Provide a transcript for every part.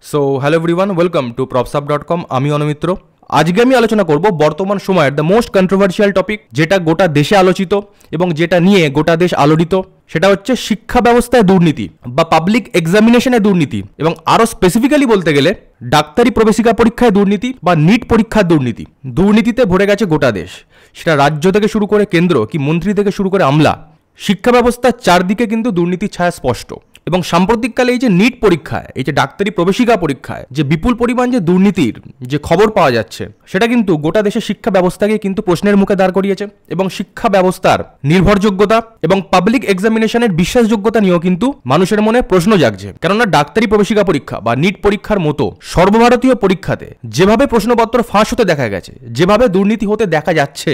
So hello everyone, welcome to propsub.com। আমি অনুমিত্র। আজকে আমি আলোচনা করব বর্তমান সময়ের দ্য মোস্ট কন্ট্রোভার্সিয়াল টপিক, যেটা গোটা দেশে আলোচিত এবং যেটা নিয়ে গোটা দেশ আলোড়িত। সেটা হচ্ছে শিক্ষা ব্যবস্থায় দুর্নীতি বা পাবলিক এক্সামিনেশনে দুর্নীতি, এবং আরও স্পেসিফিক্যালি বলতে গেলে ডাক্তারি প্রবেশিকা পরীক্ষায় দুর্নীতি বা নিট পরীক্ষার দুর্নীতি। দুর্নীতিতে ভরে গেছে গোটা দেশ, সেটা রাজ্য থেকে শুরু করে কেন্দ্র কি মন্ত্রী থেকে শুরু করে আমলা। শিক্ষা ব্যবস্থার চারদিকে কিন্তু দুর্নীতির ছায়া স্পষ্ট। এবং সাম্প্রতিককালে এই যে নিট পরীক্ষায়, এই যে ডাক্তারি প্রবেশিকা পরীক্ষায় যে বিপুল পরিমাণ যে দুর্নীতির যে খবর পাওয়া যাচ্ছে, সেটা কিন্তু গোটা দেশের শিক্ষা ব্যবস্থাকে কিন্তু প্রশ্নের মুখে দাঁড় করিয়েছে। এবং শিক্ষা ব্যবস্থার নির্ভরযোগ্যতা এবং পাবলিক এক্সামিনেশনের বিশ্বাসযোগ্যতা নিয়েও কিন্তু মানুষের মনে প্রশ্ন জাগছে। কেননা ডাক্তারি প্রবেশিকা পরীক্ষা বা নিট পরীক্ষার মতো সর্বভারতীয় পরীক্ষাতে যেভাবে প্রশ্নপত্র ফাঁস হতে দেখা গেছে, যেভাবে দুর্নীতি হতে দেখা যাচ্ছে,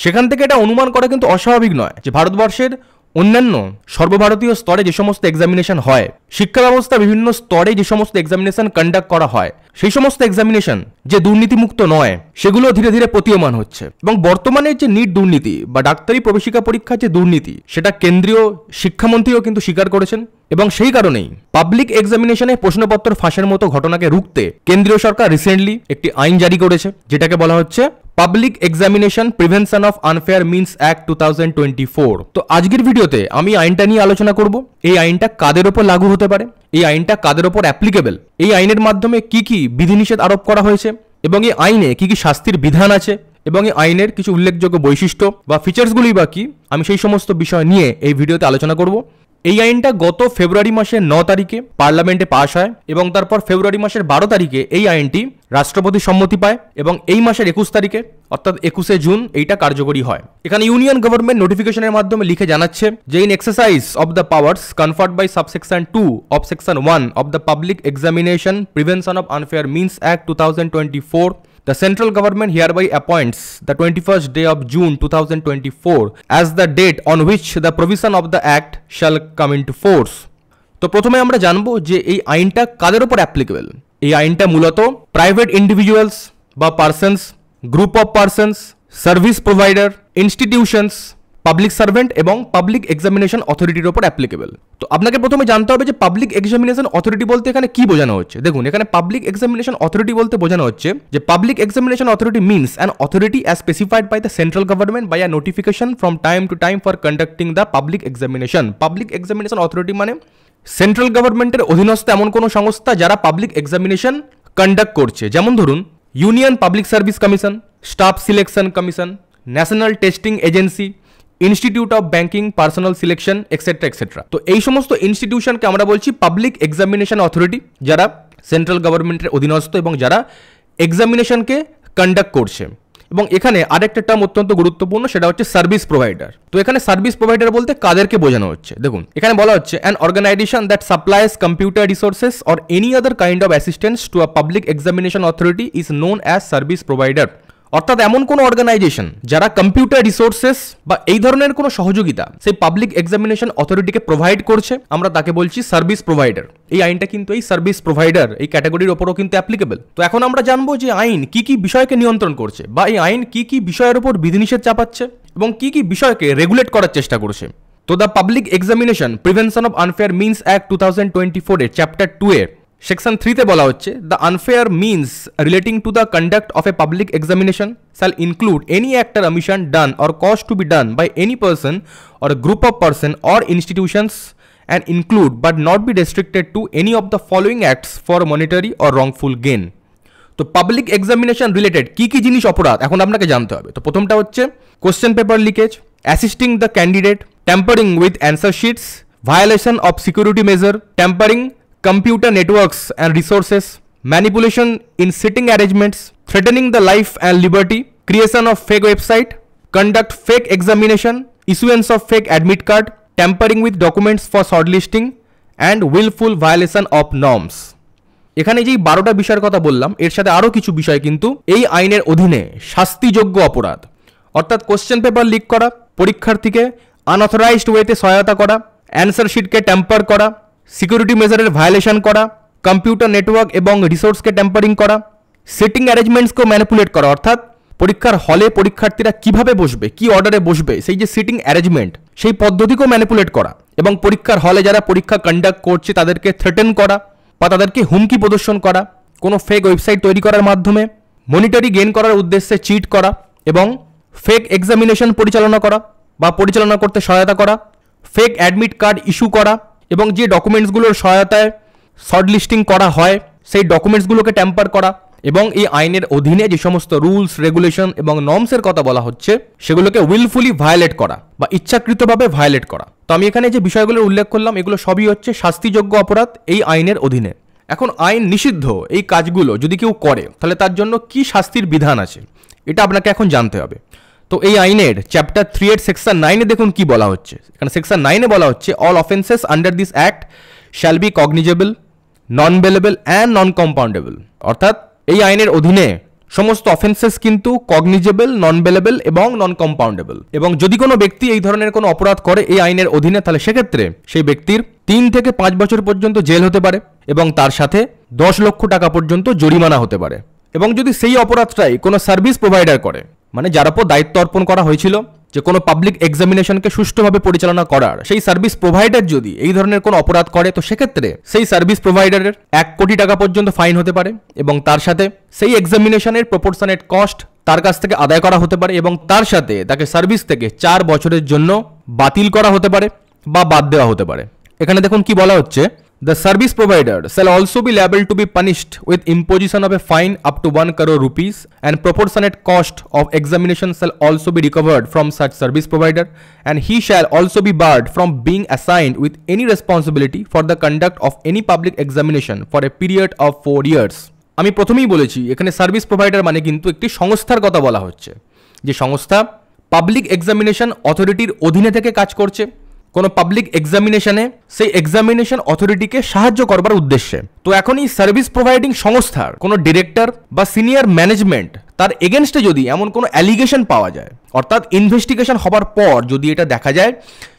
সেখান থেকে এটা অনুমান করা কিন্তু অস্বাভাবিক নয় যে ভারতবর্ষের অন্যান্য সর্বভারতীয় স্তরে যে সমস্ত এক্সামিনেশন হয়, শিক্ষা ব্যবস্থা বিভিন্ন স্তরে যে সমস্ত এক্সামিনেশন কন্ডাক্ট করা হয়, সেই সমস্ত এক্সামিনেশন যে দুর্নীতিমুক্ত নয়, সেগুলো ধীরে ধীরে প্রতীয়মান হচ্ছে। এবং বর্তমানে যে নিট দুর্নীতি বা ডাক্তারি প্রবেশিকা পরীক্ষার যে দুর্নীতি, সেটা কেন্দ্রীয় শিক্ষামন্ত্রীও কিন্তু স্বীকার করেছেন। এবং সেই কারণেই পাবলিক এক্সামিনেশনে প্রশ্নপত্র ফাঁসের মতো ঘটনাকে রুখতে কেন্দ্রীয় সরকার রিসেন্টলি একটি আইন জারি করেছে, যেটাকে বলা হচ্ছে public examination prevention of unfair means act 2024। তো আজকের ভিডিওতে আমি আইনটা নিয়ে আলোচনা করব। এই আইনটা কাদের ওপর লাগু হতে পারে, এই আইনটা কাদের ওপর অ্যাপ্লিকেবল, এই আইনের মাধ্যমে কি কি বিধিনিষেধ আরোপ করা হয়েছে, এবং এই আইনে কি কি শাস্তির বিধান আছে, এবং এই আইনের কিছু উল্লেখযোগ্য বৈশিষ্ট্য বা ফিচার্সগুলি বা কি, আমি সেই সমস্ত বিষয় নিয়ে এই ভিডিওতে আলোচনা করব। এই আইনটা গত ফেব্রুয়ারি মাসের 9 তারিখে পার্লামেন্টে পাশ হয়, এবং তারপর ফেব্রুয়ারি মাসের 12 তারিখে এই আইনটি রাষ্ট্রপতির সম্মতি পায়, এবং এই মাসের 21 তারিখে অর্থাৎ 21শে জুন এইটা কার্যকরী হয়। এখানে ইউনিয়ন গভর্নমেন্ট নোটিফিকেশনের মাধ্যমে লিখে জানাচ্ছে যে in exercise of the powers conferred by subsection 2 of section 1 of the public examination prevention of unfair means act 2024, the central government hereby appoints the 21st day of June 2024 as the date on which the provision of the act shall come into force. তো প্রথমে আমরা জানবো যে এই আইনটা কাদের উপর applicable. এই আইনটা মূলত প্রাইভেট ইন্ডিভিজুয়ালস বা persons, group of persons, service provider, institutions, public servant এবং পাবলিক এক্সামিনেশন অথরিটির উপর অ্যাপ্লিকেবল। তো আপনাকে প্রথমে জানতে হবে যে পাবলিক এক্সামিনেশন অথরিটি বলতে এখানে কি বোঝানো হচ্ছে। দেখুন, এখানে পাবলিক এক্সামিনেশন অথরিটি বলতে বোঝানো হচ্ছে যে public examination authority means an authority as specified by the central government by a notification from time to time for conducting the public examination. Public examination authority মানে সেন্ট্রাল গভর্নমেন্টের অধীনস্থ এমন কোনো সংস্থা যারা পাবলিক এক্সামিনেশন কন্ডাক্ট করছে। যেমন ধরুন union public service commission, staff selection commission, national testing agency, institute of banking personal selection etcetera etcetera. তো এই সমস্ত ইনস্টিটিউশনকে আমরা বলছি পাবলিক এক্সামিনেশন অথরিটি, যারা সেন্ট্রাল গভর্নমেন্টের অধীনস্থ এবং যারা এক্সামিনেশনকে কন্ডাক্ট করছে। এবং এখানে আরেকটা টার্ম অত্যন্ত গুরুত্বপূর্ণ, সেটা হচ্ছে সার্ভিস প্রোভাইডার। তো এখানে সার্ভিস প্রোভাইডার বলতে কাদেরকে বোঝানো হচ্ছে। দেখুন, এখানে বলা হচ্ছে an organisation that supplies computer resources or any other kind of assistance to a public examination authority is known as service provider. অর্থাৎ এমন কোনো অর্গানাইজেশন যারা কম্পিউটার রিসোর্সেস বা এই ধরনের কোনো সহযোগিতা সেই পাবলিক এক্সামিনেশন অথরিটিকে প্রোভাইড করছে, আমরা তাকে বলছি সার্ভিস প্রোভাইডার। এই আইনটা কিন্তু এই সার্ভিস প্রোভাইডার এই ক্যাটাগরির ওপরও কিন্তু অ্যাপ্লিকেবল। তো এখন আমরা জানবো যে আইন কি কি বিষয়কে নিয়ন্ত্রণ করছে, বা এই আইন কি কি বিষয়ের উপর বিধিনিষেধ চাপাচ্ছে এবং কি কি বিষয়কে রেগুলেট করার চেষ্টা করছে। তো the public examination prevention of unfair means act 2024 এর চ্যাপ্টার 2 এর সেকশন 3 তে বলা হচ্ছে the unfair means relating to the conduct of a public examination shall include any act or omission done or caused to be done by any person or a group of person or institutions and include but not be restricted to any of the following acts for monetary or wrongful gain. তো public examination related কি কি জিনিস অপরাধ এখন আপনাকে জানতে হবে। তো প্রথমটা হচ্ছে question paper leakage, assisting the candidate, tampering with answer shits, violation of security measure, tampering computer networks and resources, manipulation in sitting arrangements, threatening the life and liberty, creation of fake website, conduct fake examination, issuance of fake admit card, tampering with documents for shortlisting and willful violation of norms. এখানে যেই 12টা বিষয়ের কথা বললাম, এর সাথে আরও কিছু বিষয় কিন্তু এই আইনের অধীনে শাস্তিযোগ্য অপরাধ। অর্থাৎ কোশ্চেন পেপার লিক করা, পরীক্ষার্থীকে আনঅথরাইজড ওয়েতে সহায়তা করা, অ্যান্সার শিটকে ট্যাম্পার করা, সিকিউরিটি মেজারের ভায়োলেশন করা, কম্পিউটার নেটওয়ার্ক এবং রিসোর্সকে ট্যাম্পারিং করা, সিটিং অ্যারেঞ্জমেন্টসকে ম্যানিপুলেট করা। অর্থাৎ পরীক্ষার হলে পরীক্ষার্থীরা কিভাবে বসবে, কি অর্ডারে বসবে, সেই যে সিটিং অ্যারেঞ্জমেন্ট সেই পদ্ধতিকেও ম্যানিপুলেট করা, এবং পরীক্ষার হলে যারা পরীক্ষা কন্ডাক্ট করছে তাদেরকে থ্রেটেন করা, বা তাদেরকে হুমকি প্রদর্শন করা, কোনো ফেক ওয়েবসাইট তৈরি করার মাধ্যমে মনিটারি গেইন করার উদ্দেশ্যে চিট করা এবং ফেক এক্সামিনেশন পরিচালনা করা বা পরিচালনা করতে সহায়তা করা, ফেক অ্যাডমিট কার্ড ইস্যু করা এবং যে ডকুমেন্টসগুলোর সহায়তায় শর্ট লিস্টিং করা হয় সেই ডকুমেন্টসগুলোকে ট্যাম্পার করা এবং এই আইনের অধীনে যে সমস্ত রুলস, রেগুলেশন এবং নর্মসের কথা বলা হচ্ছে সেগুলোকে উইলফুলি ভায়োলেট করা বা ইচ্ছাকৃতভাবে ভায়োলেট করা। তো আমি এখানে যে বিষয়গুলোর উল্লেখ করলাম এগুলো সবই হচ্ছে শাস্তিযোগ্য অপরাধ এই আইনের অধীনে। এখন আইন নিষিদ্ধ এই কাজগুলো যদি কেউ করে তাহলে তার জন্য কি শাস্তির বিধান আছে এটা আপনাকে এখন জানতে হবে। তো এই আইনের চ্যাপ্টার 3 এর সেকশন 9 দেখুন কি বলা হচ্ছে। এখানে সেকশন 9 বলা হচ্ছে all offences under this act shall be cognizable, non bailable and non compoundable. অর্থাৎ এই আইনের অধীনে সমস্ত অফেন্সেস কিন্তু কগনিজেবল, নন বেলেবল এবং নন কম্পাউন্ডেবল। এবং যদি কোনো ব্যক্তি এই ধরনের কোনো অপরাধ করে এই আইনের অধীনে তাহলে সেক্ষেত্রে সেই ব্যক্তির 3 থেকে 5 বছর পর্যন্ত জেল হতে পারে এবং তার সাথে 10 লক্ষ টাকা পর্যন্ত জরিমানা হতে পারে। এবং যদি সেই অপরাধটাই কোনো সার্ভিস প্রোভাইডার করে, মানে যার উপর দায়িত্ব অর্পণ করা হয়েছিল যে কোনো পাবলিক এক্সামিনেশনকে সুষ্ঠুভাবে পরিচালনা করার, সেই সার্ভিস প্রোভাইডার যদি এই ধরনের কোনো অপরাধ করে তো সেক্ষেত্রে সেই সার্ভিস প্রোভাইডারের 1 কোটি টাকা পর্যন্ত ফাইন হতে পারে এবং তার সাথে সেই এক্সামিনেশনের প্রপোর্শনেট কস্ট তার কাছ থেকে আদায় করা হতে পারে এবং তার সাথে তাকে সার্ভিস থেকে 4 বছরের জন্য বাতিল করা হতে পারে বা বাদ দেওয়া হতে পারে। এখানে দেখুন কি বলা হচ্ছে, The service provider shall also be liable to be punished with imposition of a fine up to 1 crore rupees and proportionate cost of examination shall also be recovered from such service provider and he shall also be barred from being assigned with any responsibility for the conduct of any public examination for a period of 4 years. আমি প্রথমেই বলেছি এখানে service provider মানে কিন্তু একটি সংস্থার কথা বলা হচ্ছে, যে সংস্থা পাবলিক এক্সামিনেশন অথরিটির অধীনে থেকে কাজ করছে কোনো পাবলিক এক্সামিনেশনে সেই এক্সামিনেশন অথরিটিকে সাহায্য করবার উদ্দেশ্যে। তো এখন এই সার্ভিস প্রোভাইডিং সংস্থার কোনো ডিরেক্টর বা সিনিয়র ম্যানেজমেন্ট তার এগেনস্টে যদি এমন কোনো অ্যালিগেশন পাওয়া যায়, অর্থাৎ ইনভেস্টিগেশন হবার পর যদি এটা দেখা যায়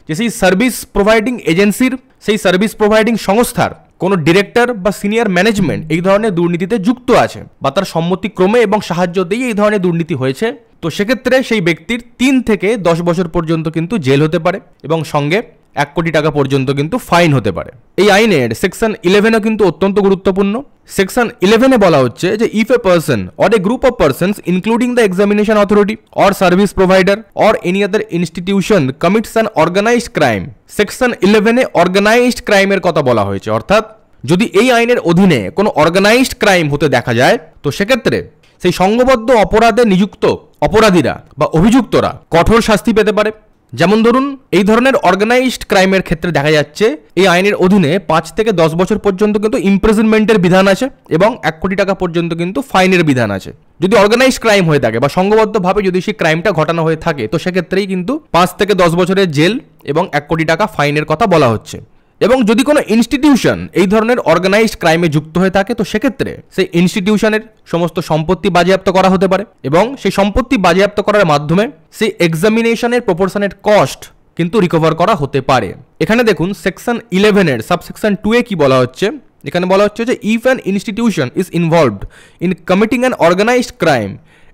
যে সেই সার্ভিস প্রোভাইডিং এজেন্সির, সেই সার্ভিস প্রোভাইডিং সংস্থার কোনো ডিরেক্টর বা সিনিয়র ম্যানেজমেন্ট এই ধরনের দুর্নীতিতে যুক্ত আছে বা তার সম্মতিক্রমে এবং সাহায্য দিয়ে এই ধরনের দুর্নীতি হয়েছে, তো সেক্ষেত্রে সেই ব্যক্তির 3 থেকে 10 বছর পর্যন্ত কিন্তু জেল হতে পারে এবং সঙ্গে 1 কোটি টাকা পর্যন্ত কিন্তু ফাইন হতে পারে। এই আইনের সেকশন 11ও কিন্তু অত্যন্ত গুরুত্বপূর্ণ। সেকশন 11 বলা হচ্ছে যে if a person or a group of persons including the examination authority or service provider or any other institution commits an organised crime. Section 11 organized ক্রাইমের কথা বলা হয়েছে, অর্থাৎ যদি এই আইনের অধীনে কোনো অর্গানাইজড ক্রাইম হতে দেখা যায় তো সেক্ষেত্রে সেই সংঘবদ্ধ অপরাধে নিযুক্ত অপরাধীরা বা অভিযুক্তরা কঠোর শাস্তি পেতে পারে। যেমন ধরুন এই ধরনের অর্গানাইজড ক্রাইমের ক্ষেত্রে দেখা যাচ্ছে এই আইনের অধীনে 5 থেকে 10 বছর পর্যন্ত কিন্তু ইমপ্রিজনমেন্টের বিধান আছে এবং 1 কোটি টাকা পর্যন্ত কিন্তু ফাইনের বিধান আছে। যদি অর্গানাইজড ক্রাইম হয়ে থাকে বা সংঘবদ্ধভাবে যদি সেই ক্রাইমটা ঘটানো হয়ে থাকে তো সেক্ষেত্রেই কিন্তু 5 থেকে 10 বছরের জেল এবং 1 কোটি টাকা ফাইনের কথা বলা হচ্ছে। এবং যদি কোনো ইনস্টিটিউশন এই ধরনের অর্গানাইজড ক্রাইমে যুক্ত হয়ে থাকে তো সেক্ষেত্রে সেই ইনস্টিটিউশনের সমস্ত সম্পত্তি বাজেয়াপ্ত করা হতে পারে এবং সেই সম্পত্তি বাজেয়াপ্ত করার মাধ্যমে সেই এক্সামিনেশনের প্রপোর্শনেট কস্ট কিন্তু রিকভার করা হতে পারে। এখানে দেখুন সেকশন 11 এর সাবসেকশন 2 এ কি বলা হচ্ছে, এখানে বলা হচ্ছে যে if an institution is involved in committing an organised crime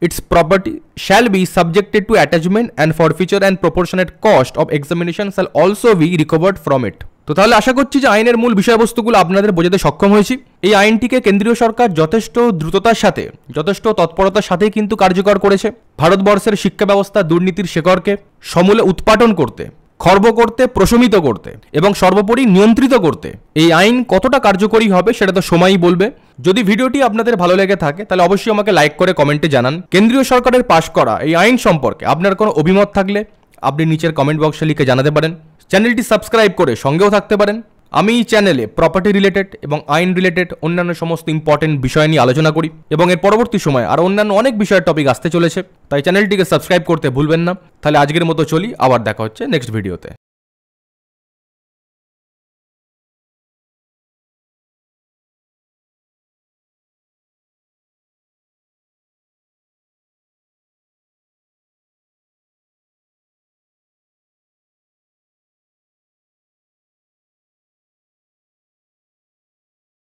its property shall be subjected to attachment and forfeiture and proportionate cost of examination shall also be recovered from it. তো তাহলে আশা করছি যে আইনের মূল বিষয়বস্তুগুলো আপনাদের বোঝাতে সক্ষম হয়েছি। এই আইনটিকে কেন্দ্রীয় সরকার যথেষ্ট দ্রুততার সাথে, যথেষ্ট তৎপরতার সাথেই কিন্তু কার্যকর করেছে ভারতবর্ষের শিক্ষা ব্যবস্থা দুর্নীতির শেকড়কে সমূলে উৎপাটন করতে, খর্ব করতে, প্রশমিত করতে এবং সর্বোপরি নিয়ন্ত্রিত করতে। এই আইন কতটা কার্যকরী হবে সেটা তো সময়ই বলবে। যদি ভিডিওটি আপনাদের ভালো লেগে থাকে তাহলে অবশ্যই আমাকে লাইক করে কমেন্টে জানান। কেন্দ্রীয় সরকারের পাশ করা এই আইন সম্পর্কে আপনার কোনো অভিমত থাকলে আপনি নিচের কমেন্ট বক্সে লিখে জানাতে পারেন। চ্যানেলটি সাবস্ক্রাইব করে সঙ্গেও থাকতে পারেন। আমি এই চ্যানেলে প্রপার্টি রিলেটেড এবং আইন রিলেটেড অন্যান্য সমস্ত ইম্পর্টেন্ট বিষয় নিয়ে আলোচনা করি এবং এর পরবর্তী সময় আর অন্যান্য অনেক বিষয়ের টপিক আসতে চলেছে, তাই চ্যানেলটিকে সাবস্ক্রাইব করতে ভুলবেন না। তাহলে আজকের মতো চলি, আবার দেখা হচ্ছে নেক্সট ভিডিওতে।